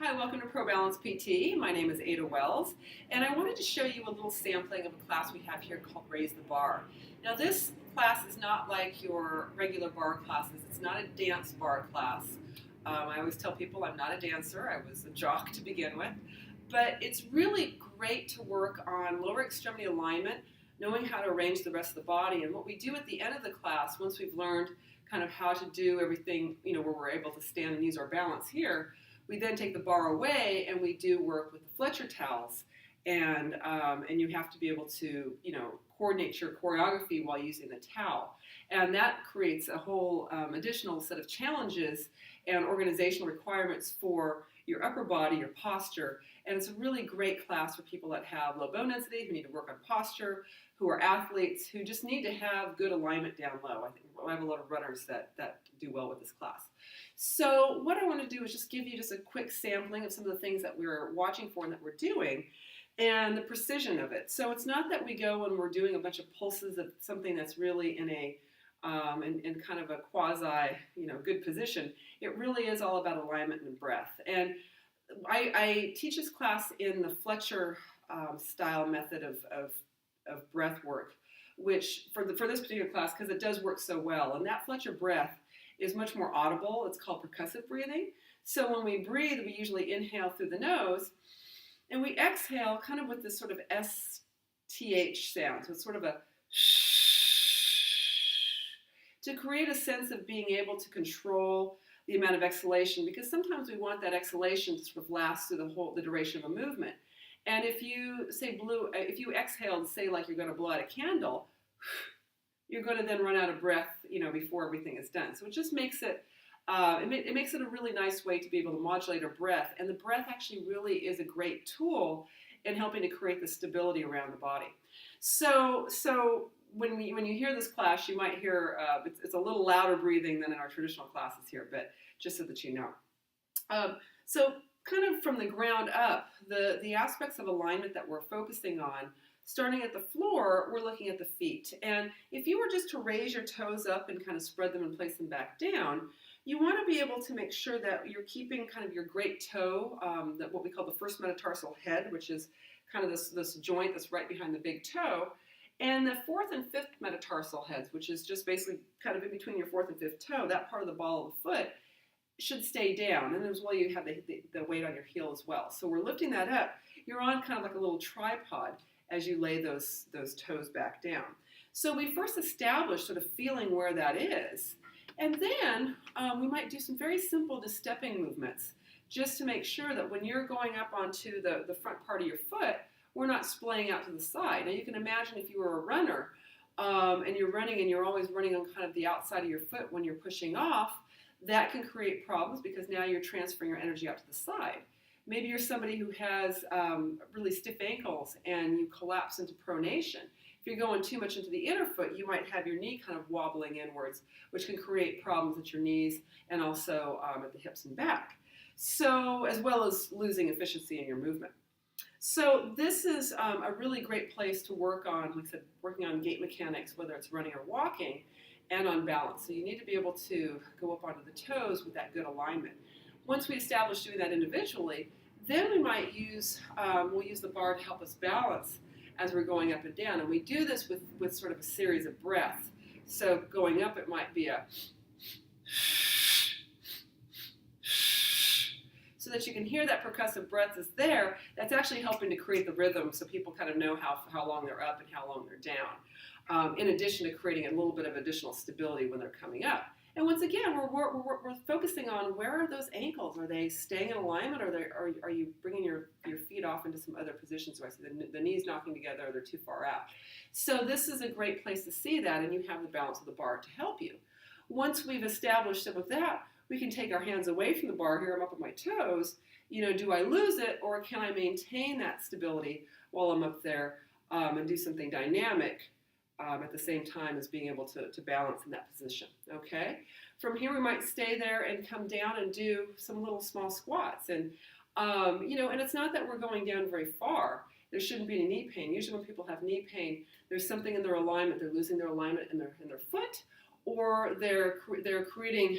Hi, welcome to ProBalance PT. My name is Ada Wells, and I wanted to show you a little sampling of a class we have here called Raise the Bar. Now, this class is not like your regular bar classes. It's not a dance bar class. I always tell people I'm not a dancer. I was a jock to begin with. But it's really great to work on lower extremity alignment, knowing how to arrange the rest of the body. And what we do at the end of the class, once we've learned kind of how to do everything, where we're able to stand and use our balance here, we then take the bar away and we do work with the Fletcher towels, and you have to be able to coordinate your choreography while using the towel, and that creates a whole additional set of challenges and organizational requirements for your upper body, your posture, and it's a really great class for people that have low bone density, who need to work on posture, who are athletes, who just need to have good alignment down low. I think I have a lot of runners that do well with this class. So what I want to do is just give you just a quick sampling of some of the things that we're watching for and that we're doing, and the precision of it. So it's not that we go and we're doing a bunch of pulses of something that's really in a in kind of a quasi good position. It really is all about alignment and breath. And I teach this class in the Fletcher style method of breath work, which for this particular class, because it does work so well. And that Fletcher breath is much more audible. It's called percussive breathing. So when we breathe, we usually inhale through the nose, and we exhale kind of with this sort of STH sound. So it's sort of a to create a sense of being able to control the amount of exhalation, because sometimes we want that exhalation to sort of last through the duration of a movement. And if you if you exhale, say like you're going to blow out a candle, you're going to then run out of breath, before everything is done. So it just makes it, it makes it a really nice way to be able to modulate our breath. And the breath actually really is a great tool in helping to create the stability around the body. So when you hear this class, you might hear it's a little louder breathing than in our traditional classes here, but just so that you know. So kind of from the ground up, the aspects of alignment that we're focusing on, starting at the floor, we're looking at the feet. And if you were just to raise your toes up and kind of spread them and place them back down, you want to be able to make sure that you're keeping kind of your great toe, that what we call the first metatarsal head, which is kind of this joint that's right behind the big toe, and the fourth and fifth metatarsal heads, which is just basically kind of in between your fourth and fifth toe, that part of the ball of the foot should stay down. And as well, you have the weight on your heel as well. So we're lifting that up. You're on kind of like a little tripod as you lay those toes back down. So we first establish sort of feeling where that is, and then we might do some very simple just stepping movements, just to make sure that when you're going up onto the front part of your foot, we're not splaying out to the side. Now you can imagine if you were a runner and you're running and you're always running on kind of the outside of your foot when you're pushing off, that can create problems because now you're transferring your energy out to the side. Maybe you're somebody who has really stiff ankles and you collapse into pronation. If you're going too much into the inner foot, you might have your knee kind of wobbling inwards, which can create problems at your knees and also at the hips and back. So, as well as losing efficiency in your movement. So this is a really great place to work on, like I said, working on gait mechanics, whether it's running or walking, and on balance. So you need to be able to go up onto the toes with that good alignment. Once we establish doing that individually, then we might we'll use the bar to help us balance as we're going up and down. And we do this with sort of a series of breaths. So going up, it might be a so that you can hear that percussive breath is there. That's actually helping to create the rhythm so people kind of know how long they're up and how long they're down, in addition to creating a little bit of additional stability when they're coming up. And once again, we're focusing on where are those ankles? Are they staying in alignment, or are you bringing your feet off into some other positions? So I see the knees knocking together, or they're too far out. So this is a great place to see that, and you have the balance of the bar to help you. Once we've established some of that, we can take our hands away from the bar. Here I'm up on my toes. Do I lose it, or can I maintain that stability while I'm up there and do something dynamic at the same time as being able to balance in that position, okay? From here, we might stay there and come down and do some little small squats. And, and it's not that we're going down very far. There shouldn't be any knee pain. Usually when people have knee pain, there's something in their alignment. They're losing their alignment in their foot, or they're creating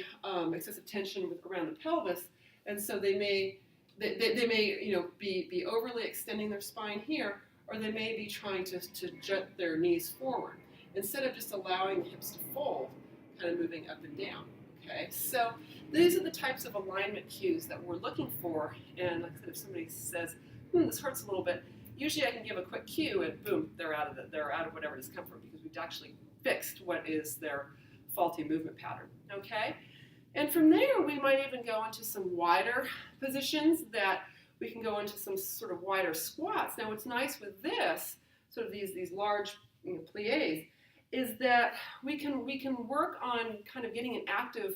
excessive tension around the pelvis, and so they may they may, be overly extending their spine here, or they may be trying to jut their knees forward instead of just allowing the hips to fold, kind of moving up and down. Okay, so these are the types of alignment cues that we're looking for. And like I said, if somebody says, this hurts a little bit, usually I can give a quick cue and boom, they're out of whatever discomfort because we've actually fixed what is their faulty movement pattern. Okay, and from there we might even go into some wider positions that we can go into some sort of wider squats. Now what's nice with this, sort of these large plies, is that we can work on kind of getting an active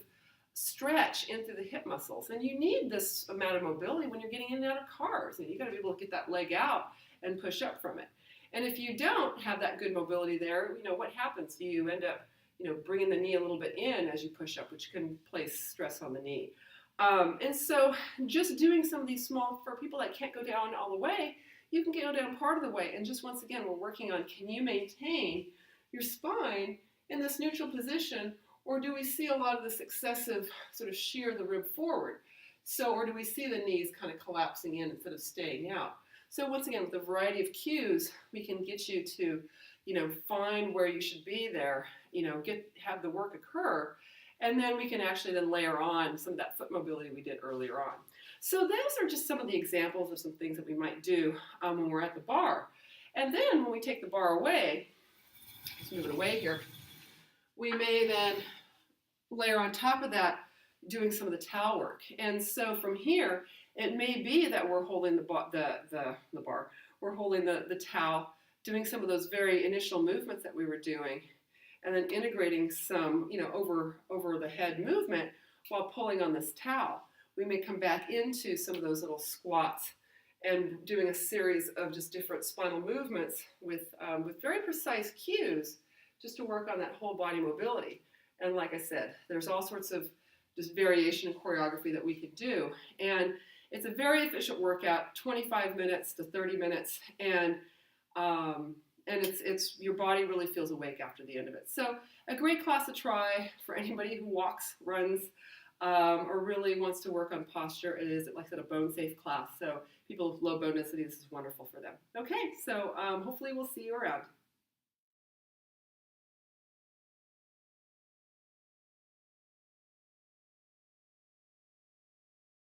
stretch into the hip muscles. And you need this amount of mobility when you're getting in and out of cars. And you got to be able to get that leg out and push up from it. And if you don't have that good mobility there, what happens? You end up, bringing the knee a little bit in as you push up, which can place stress on the knee. And so just doing some of these small, for people that can't go down all the way, you can go down part of the way. And just once again, we're working on, can you maintain your spine in this neutral position, or do we see a lot of this excessive sort of shear the rib forward? So, or do we see the knees kind of collapsing in instead of staying out? So once again, with a variety of cues, we can get you to, find where you should be there, have the work occur, and then we can actually then layer on some of that foot mobility we did earlier on. So those are just some of the examples of some things that we might do when we're at the bar. And then when we take the bar away, let's move it away here, we may then layer on top of that doing some of the towel work. And so from here, it may be that we're holding the bar, we're holding the towel, doing some of those very initial movements that we were doing, and then integrating some, over the head movement while pulling on this towel. We may come back into some of those little squats and doing a series of just different spinal movements with very precise cues just to work on that whole body mobility. And like I said, there's all sorts of just variation in choreography that we could do. And it's a very efficient workout, 25 minutes to 30 minutes, and it's your body really feels awake after the end of it. So a great class to try for anybody who walks, runs, or really wants to work on posture. It is, like I said, a bone-safe class. So people with low bone density, this is wonderful for them. Okay, so hopefully we'll see you around.